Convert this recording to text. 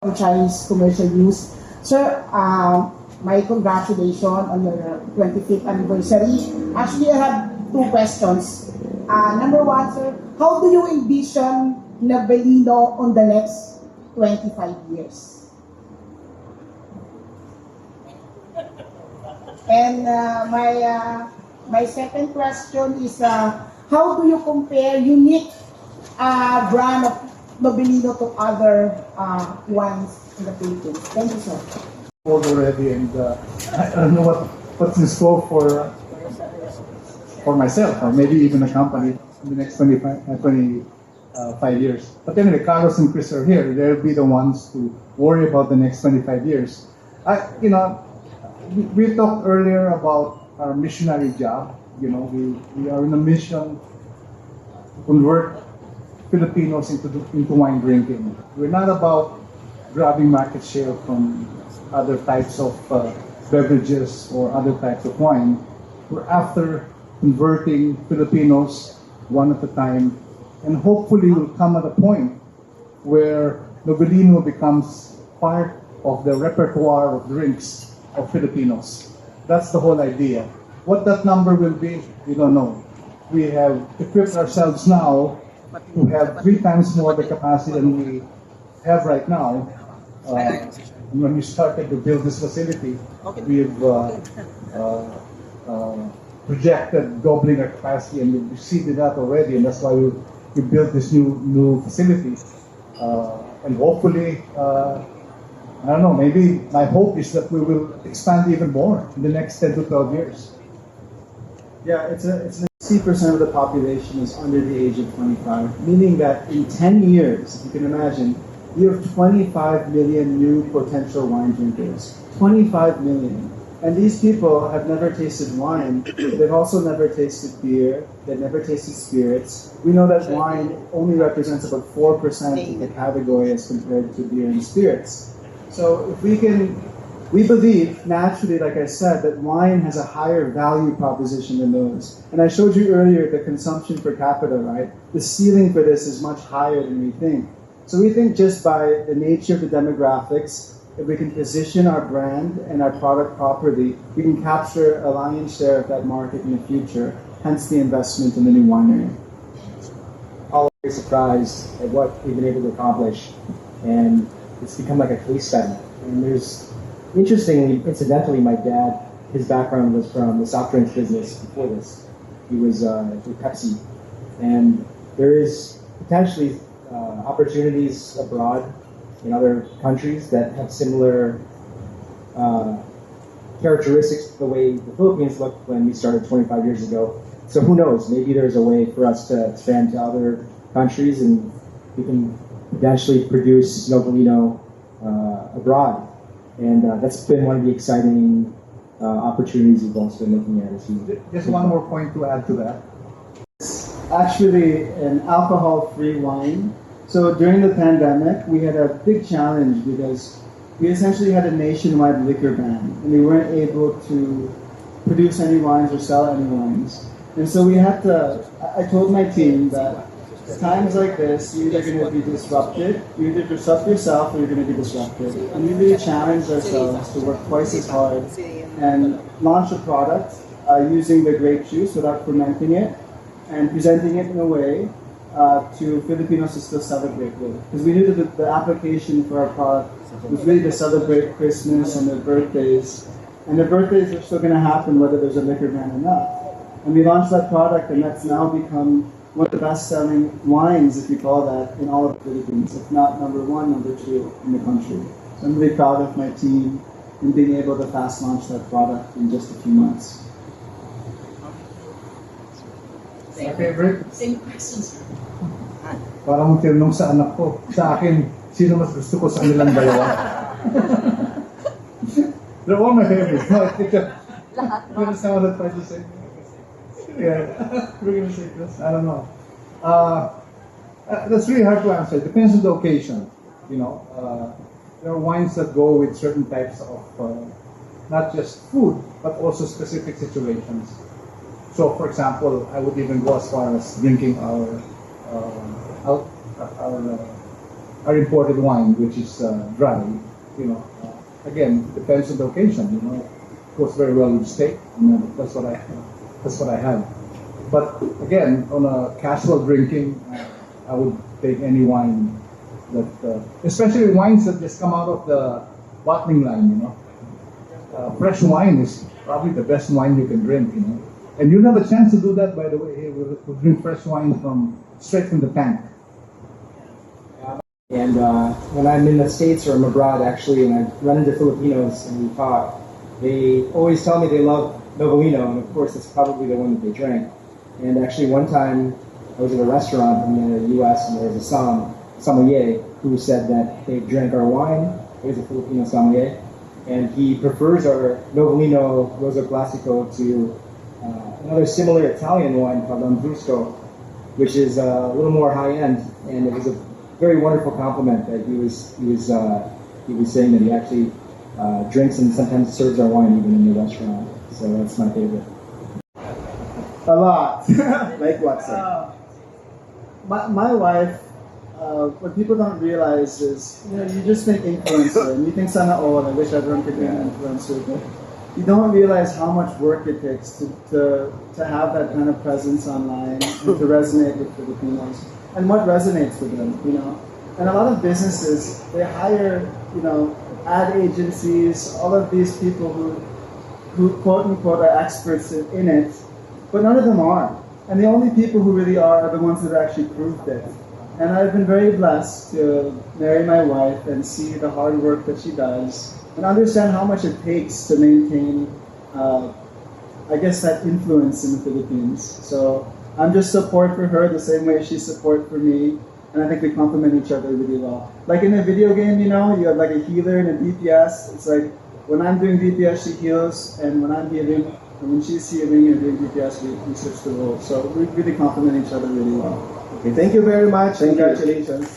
Chinese commercial use. Sir, my congratulations on your 25th anniversary. Actually, I have two questions. Number one, sir, how do you envision Novellino on the next 25 years? And my second question is, how do you compare unique brand of Novellino to other wines in the Philippines? Thank you, sir. Already, and I don't know what's in store for myself, or maybe even the company in the next 25 years. But anyway, Carlos and Chris are here. They'll be the ones to worry about the next 25 years. We talked earlier about our missionary job. We are in a mission to convert Filipinos into wine drinking. We're not about grabbing market share from other types of beverages or other types of wine. We're after converting Filipinos one at a time, and hopefully we'll come at a point where Novellino becomes part of the repertoire of drinks of Filipinos. That's the whole idea. What that number will be, we don't know. We have equipped ourselves now to have 3 times more the capacity than we have right now. When we started to build this facility, we've projected doubling our capacity, and we've exceeded that already, and that's why we built this new facility. And hopefully, I don't know, maybe my hope is that we will expand even more in the next 10 to 12 years. Yeah, it's 60% of the population is under the age of 25, meaning that in 10 years, if you can imagine, you have 25 million new potential wine drinkers. 25 million. And these people have never tasted wine. They've also never tasted beer. They've never tasted spirits. We know that wine only represents about 4% of the category as compared to beer and spirits. So if we believe, naturally, like I said, that wine has a higher value proposition than those. And I showed you earlier the consumption per capita, right? The ceiling for this is much higher than we think. So we think just by the nature of the demographics, if we can position our brand and our product properly, we can capture a lion's share of that market in the future, hence the investment in the new winery. All very surprised at what we've been able to accomplish, and it's become like a case study. And interestingly, incidentally, my dad, his background was from the soft drinks business before this. He was with Pepsi. And there is potentially opportunities abroad in other countries that have similar characteristics to the way the Philippines looked when we started 25 years ago. So who knows, maybe there's a way for us to expand to other countries, and we can potentially produce Novellino abroad. And that's been one of the exciting opportunities we've also been looking at. Just one more point to add to that. It's actually an alcohol-free wine. So during the pandemic, we had a big challenge because we essentially had a nationwide liquor ban, and we weren't able to produce any wines or sell any wines. And so we had to, I told my team that times like this, you're either going to be disrupted, you either disrupt yourself or you're going to be disrupted. And we really challenged ourselves to work twice as hard and launch a product using the grape juice without fermenting it and presenting it in a way to Filipinos to still celebrate with. Because we knew that the application for our product was really to celebrate Christmas and their birthdays. And their birthdays are still going to happen whether there's a liquor ban or not. And we launched that product, and that's now become one of the best-selling wines, if you call that, in all of the Philippines, if not number 1, number 2 in the country. So I'm really proud of my team in being able to fast launch that product in just a few months. My favorite? Same questions. Parang tinanong sa anak ko, sa akin, sino mas gusto ko sa kanilang dalawa? They're all my favorites. No, I think you understand what I'm trying to say? Yeah, we're going to say this. I don't know. That's really hard to answer. It depends on the occasion. There are wines that go with certain types of not just food, but also specific situations. So, for example, I would even go as far as drinking our our imported wine, which is dry. Again, it depends on the occasion. It goes very well with steak. That's what I have. But again, on a casual drinking, I would take any wine that, especially wines that just come out of the bottling line. Fresh wine is probably the best wine you can drink. And you'll have a chance to do that, by the way. We'll drink fresh wine straight from the tank. And when I'm in the States or I'm abroad, actually, and I run into Filipinos and we talk, they always tell me they love Novellino, and of course, it's probably the one that they drank. And actually, one time, I was at a restaurant in the U.S. and there was a sommelier who said that they drank our wine. He was a Filipino sommelier, and he prefers our Novellino Rosso Classico to another similar Italian wine called Lambrusco, which is a little more high end, and it was a very wonderful compliment that he was saying that he actually drinks and sometimes serves our wine even in the restaurant. So that's my favorite. A lot. Like what, sir? My wife, what people don't realize is, you just think influencer, and you think sana all, I wish everyone could be an influencer, but you don't realize how much work it takes to have that kind of presence online and to resonate with Filipinos and what resonates with them, And a lot of businesses, they hire, ad agencies, all of these people who quote unquote are experts in it, but none of them are. And the only people who really are the ones that actually proved it. And I've been very blessed to marry my wife and see the hard work that she does and understand how much it takes to maintain, that influence in the Philippines. So I'm just support for her the same way she's support for me. And I think we complement each other really well. Like in a video game, you have like a healer and a DPS. It's like when I'm doing DPS, she heals, and when I'm healing, and when she's healing and doing DPS, we switch the roles. So we really complement each other really well. Okay, thank you very much. Congratulations.